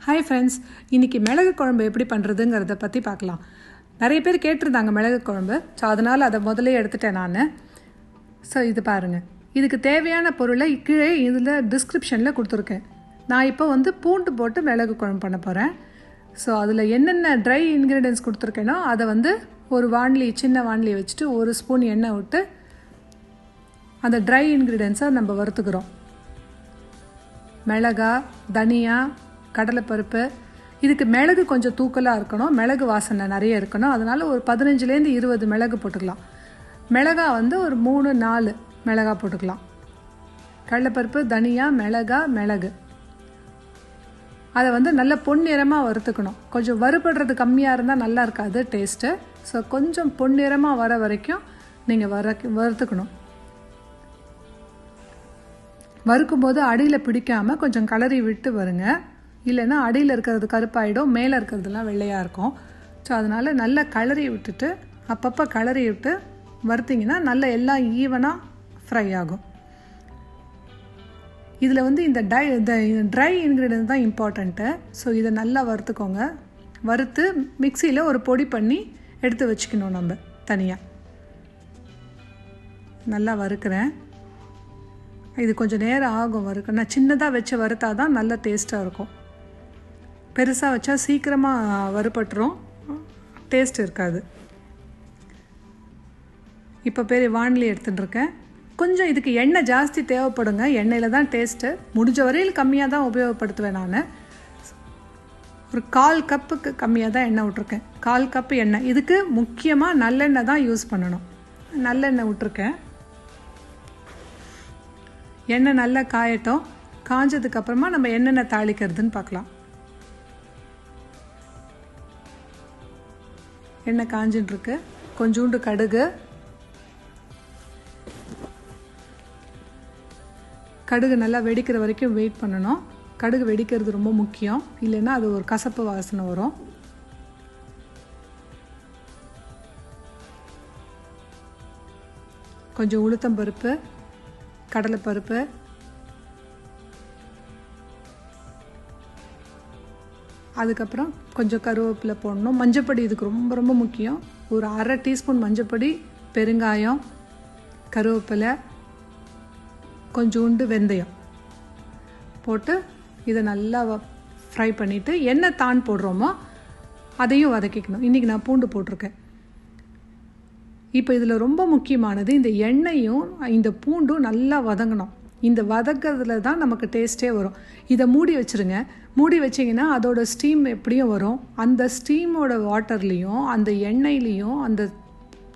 Hi friends, இன்றைக்கி மிளகு குழம்பு எப்படி பண்ணுறதுங்கிறத பற்றி பார்க்கலாம். நிறைய பேர் கேட்டிருந்தாங்க மிளகு குழம்பு. ஸோ அதனால் அதை முதலே எடுத்துட்டேன் நான். ஸோ இது பாருங்கள், இதுக்கு தேவையான பொருளை கீழே இதில் டிஸ்கிரிப்ஷனில் கொடுத்துருக்கேன். நான் இப்போ பூண்டு போட்டு மிளகு குழம்பு பண்ண போகிறேன். ஸோ அதில் என்னென்ன ட்ரை இன்க்ரீடியன்ஸ் கொடுத்துருக்கேனோ அதை ஒரு வாண்லி, சின்ன வாண்லி வச்சுட்டு 1 ஸ்பூன் எண்ணெய் விட்டு அந்த ட்ரை இன்க்ரீடியன்ஸை நம்ம வறுத்துக்கிறோம். மிளகா, தனியா, கடலைப்பருப்பு. இதுக்கு மிளகு கொஞ்சம் தூக்கலாக இருக்கணும், மிளகு வாசனை நிறைய இருக்கணும். அதனால் ஒரு 15லேருந்து 20 மிளகு போட்டுக்கலாம். மிளகா ஒரு 3-4 மிளகா போட்டுக்கலாம். கடலைப்பருப்பு, தனியா, மிளகு அதை நல்ல பொன்னிறமாக வறுத்துக்கணும். கொஞ்சம் வறுபடுறது கம்மியாக இருந்தால் நல்லா இருக்காது டேஸ்ட்டு. ஸோ கொஞ்சம் பொன்னிறமாக வர வரைக்கும் நீங்கள் வறுத்துக்கணும். வறுக்கும்போது அடியில் பிடிக்காமல் கொஞ்சம் கலரி விட்டு வருங்க. இல்லைன்னா அடியில் இருக்கிறது கருப்பாயிடும், மேலே இருக்கிறதுலாம் வெள்ளையாக இருக்கும். ஸோ அதனால் நல்லா கலரி விட்டுட்டு அப்பப்போ கலரி விட்டு வறுத்திங்கன்னா நல்லா எல்லாம் ஈவனாக ஃப்ரை ஆகும். இதில் இந்த ட்ரை இன்க்ரீடியன்ட் தான் இம்பார்ட்டண்ட்டு. ஸோ இதை நல்லா வறுத்துக்கோங்க. வறுத்து மிக்சியில் ஒரு பொடி பண்ணி எடுத்து வச்சுக்கணும் நம்ம தனியாக. நல்லா வறுக்கிறேன். இது கொஞ்சம் நேரம் ஆகும் வறுக்க. நான் சின்னதாக வச்சு வறுத்தா தான் நல்ல டேஸ்ட்டாக இருக்கும். பெருசாக வச்சா சீக்கிரமாக வறுபட்டுரும், டேஸ்ட் இருக்காது. இப்போ பெரிய வாண்லி எடுத்துட்டுருக்கேன். கொஞ்சம் இதுக்கு எண்ணெய் ஜாஸ்தி தேவைப்படுங்க. எண்ணெயில் தான் டேஸ்ட்டு. முடிஞ்ச வரையில் கம்மியாக தான் உபயோகப்படுத்துவேன் நான். ஒரு 1/4 கப்புக்கு கம்மியாக தான் எண்ணெய் விட்ருக்கேன். 1/4 கப்பு எண்ணெய். இதுக்கு முக்கியமாக நல்லெண்ணெய் தான் யூஸ் பண்ணணும். நல்லெண்ணெய் விட்ருக்கேன். எண்ணெய் நல்லா காயட்டும். காஞ்சதுக்கப்புறமா நம்ம என்னென்ன தாளிக்கிறதுன்னு பார்க்கலாம். எண்ணெய் காஞ்சின்ட்டுருக்கு. கொஞ்சோண்டு கடுகு நல்லா வெடிக்கிற வரைக்கும் வெயிட் பண்ணணும். கடுகு வெடிக்கிறது ரொம்ப முக்கியம், இல்லைன்னா அது ஒரு கசப்பு வாசனை வரும். கொஞ்சம் உளுத்தம்பருப்பு, கடலைப்பருப்பு, அதுக்கப்புறம் கொஞ்சம் கருவேப்பிலை போடணும். மஞ்சப்பொடி இதுக்கு ரொம்ப ரொம்ப முக்கியம். ஒரு 1/2 டீஸ்பூன் மஞ்சப்பொடி, பெருங்காயம், கருவேப்பிலை, கொஞ்சோண்டு வெந்தயம் போட்டு இதை நல்லா ஃப்ரை பண்ணிவிட்டு என்ன தான் போடுறோமோ அதையும் வதக்கிக்கணும். இன்றைக்கி நான் பூண்டு போட்டிருக்கேன். இப்போ இதில் ரொம்ப முக்கியமானது இந்த எண்ணெயும் இந்த பூண்டும் நல்லா வதங்கணும். இந்த வதக்கிறதுல தான் நமக்கு டேஸ்ட்டே வரும். இதை மூடி வச்சுருங்க. மூடி வச்சிங்கன்னா அதோட ஸ்டீம் எப்படியும் வரும். அந்த ஸ்டீமோட வாட்டர்லேயும் அந்த எண்ணெய்லேயும் அந்த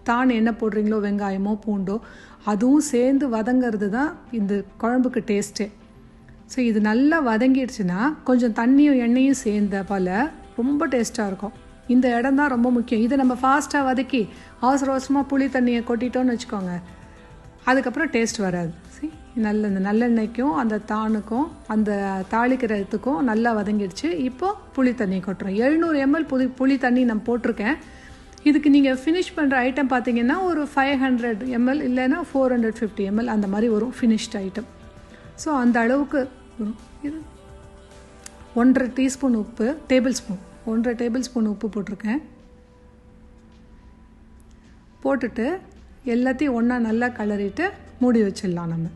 தான் என்ன போடுறீங்களோ, வெங்காயமோ பூண்டோ, அதுவும் சேர்ந்து வதங்கிறது தான் இந்த குழம்புக்கு டேஸ்ட்டே. ஸோ இது நல்லா வதங்கிடுச்சுன்னா கொஞ்சம் தண்ணியும் எண்ணெயும் சேர்ந்த போல் ரொம்ப டேஸ்ட்டாக இருக்கும். இந்த இடம் தான் ரொம்ப முக்கியம். இதை நம்ம ஃபாஸ்ட்டாக வதக்கி அவசர அவசரமாக புளி தண்ணியை கொட்டிட்டோன்னு வச்சுக்கோங்க, அதுக்கப்புறம் டேஸ்ட் வராது. சரி, இந்த நல்லெண்ணெய்க்கும் அந்த தானுக்கும் அந்த தாளிக்கிறதுக்கும் நல்லா வதங்கிடுச்சு. இப்போது புளி தண்ணி கொட்டுறோம். 700 ml புளி தண்ணி நான் போட்டிருக்கேன். இதுக்கு நீங்கள் ஃபினிஷ் பண்ணுற ஐட்டம் பார்த்தீங்கன்னா ஒரு 500 ml இல்லைன்னா 450 ml அந்த மாதிரி வரும் ஃபினிஷ்ட் ஐட்டம். ஸோ அந்த அளவுக்கு வரும். இது 1.5 டீஸ்பூன் உப்பு, 1.5 டேபிள் ஸ்பூன் உப்பு போட்டிருக்கேன். போட்டுட்டு எல்லாத்தையும் ஒன்றா நல்லா கலரிட்டு மூடி வச்சிடலாம். நம்ம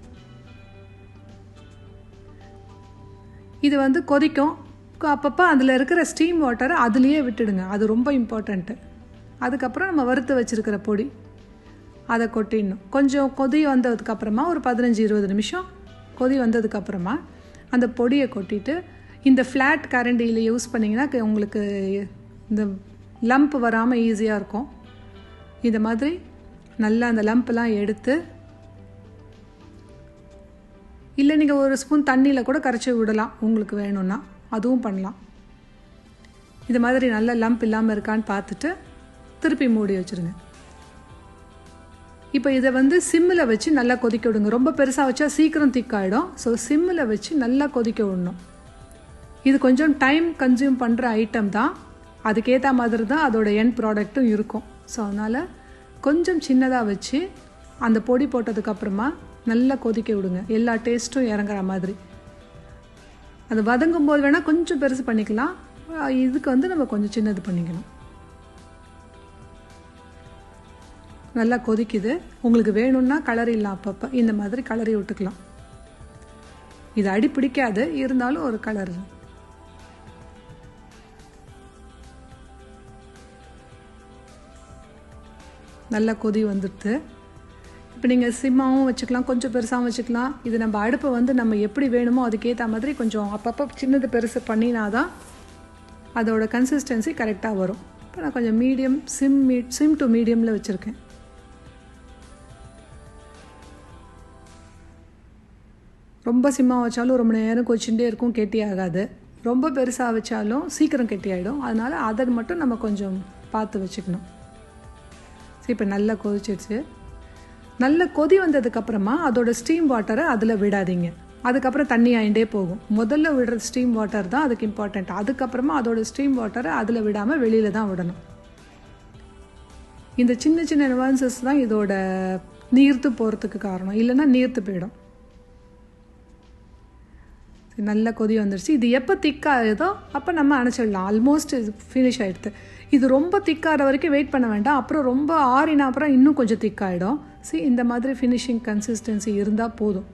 இது கொதிக்கும். அப்பப்போ அதில் இருக்கிற ஸ்டீம் வாட்டரை அதுலேயே விட்டுடுங்க. அது ரொம்ப இம்பார்ட்டண்ட்டு. அதுக்கப்புறம் நம்ம வறுத்து வச்சுருக்கிற பொடி அதை கொட்டிடணும். கொஞ்சம் கொதி வந்ததுக்கப்புறமா ஒரு 15-20 நிமிஷம் கொதி வந்ததுக்கப்புறமா அந்த பொடியை கொட்டிட்டு இந்த ஃப்ளாட் கரண்டியில் யூஸ் பண்ணிங்கன்னா உங்களுக்கு இந்த லம்ப் வராமல் ஈஸியாக இருக்கும். இந்த மாதிரி நல்லா அந்த லம்ப்லாம் எடுத்து, இல்லை நீங்கள் ஒரு ஸ்பூன் தண்ணியில் கூட கரைச்சி விடலாம் உங்களுக்கு வேணும்னா, அதுவும் பண்ணலாம். இது மாதிரி நல்ல லம்ப் இல்லாமல் இருக்கான்னு பார்த்துட்டு திருப்பி மூடி வச்சுருங்க. இப்போ இதை சிம்மில் வச்சு நல்லா கொதிக்க விடுங்க. ரொம்ப பெருசாக வச்சா சீக்கிரம் திக்காயிடும். ஸோ சிம்மில் வச்சு நல்லா கொதிக்க விடணும். இது கொஞ்சம் டைம் கன்சியூம் பண்ணுற ஐட்டம் தான். அதுக்கேற்ற மாதிரி தான் அதோட எண்ட் ப்ராடக்ட்டும் இருக்கும். ஸோ அதனால் கொஞ்சம் சின்னதாக வச்சு அந்த பொடி போட்டதுக்கப்புறமா நல்லா கொதிக்க விடுங்க. எல்லா டேஸ்ட்டும் இறங்குற மாதிரி. அது வதங்கும் போது வேணால் கொஞ்சம் பெருசு பண்ணிக்கலாம், இதுக்கு வந்து நம்ம கொஞ்சம் சின்னது பண்ணிக்கணும். நல்லா கொதிக்குது. உங்களுக்கு வேணும்னா கலரிடலாம், அப்பப்போ இந்த மாதிரி கலரி விட்டுக்கலாம். இது அடி பிடிக்காது, இருந்தாலும் ஒரு கலர். நல்லா கொதி வந்துடுது. இப்போ நீங்கள் சிம்மாவும் வச்சுக்கலாம், கொஞ்சம் பெருசாகவும் வச்சுக்கலாம். இது நம்ம அடுப்பை வந்து நம்ம எப்படி வேணுமோ அதுக்கேற்ற மாதிரி கொஞ்சம் அப்பப்போ சின்னது பெருசு பண்ணினாதான் அதோட கன்சிஸ்டன்சி கரெக்டாக வரும். இப்போ நான் கொஞ்சம் மீடியம் சிம் டு மீடியமில் வச்சுருக்கேன். ரொம்ப சிம்மாக வச்சாலும் ரொம்ப நேரம் கொதிச்சுட்டே இருக்கும், கெட்டி ஆகாது. ரொம்ப பெருசாக வச்சாலும் சீக்கிரம் கெட்டி ஆகிடும். அதனால் அதை மட்டும் நம்ம கொஞ்சம் பார்த்து வச்சுக்கணும். சரி, இப்போ நல்லா கொதிச்சிடுச்சு. நல்ல கொதி வந்ததுக்கப்புறமா அதோட ஸ்டீம் வாட்டரை அதில் விடாதீங்க. அதுக்கப்புறம் தண்ணி ஆகிட்டே போகும். முதல்ல விடுற ஸ்டீம் வாட்டர் தான் அதுக்கு இம்பார்ட்டண்ட். அதுக்கப்புறமா அதோட ஸ்டீம் வாட்டரை அதில் விடாமல் வெளியில் தான் விடணும். இந்த சின்ன சின்ன நியூவான்சஸ் தான் இதோட நீர்த்து போகிறதுக்கு காரணம், இல்லைன்னா நீர்த்து போயிடும். நல்லா கொதி வந்துடுச்சு. இது எப்போ திக்காகுதோ அப்போ நம்ம அணைச்சிடலாம். ஆல்மோஸ்ட் இது ஃபினிஷ் ஆகிடுது. இது ரொம்ப திக்காகிற வரைக்கும் வெயிட் பண்ண வேண்டாம். அப்புறம் ரொம்ப ஆறினா அப்புறம் இன்னும் கொஞ்சம் திக்காகிடும். இந்த மாதிரி ஃபினிஷிங் கன்சிஸ்டன்சி இருந்தால் போதும்.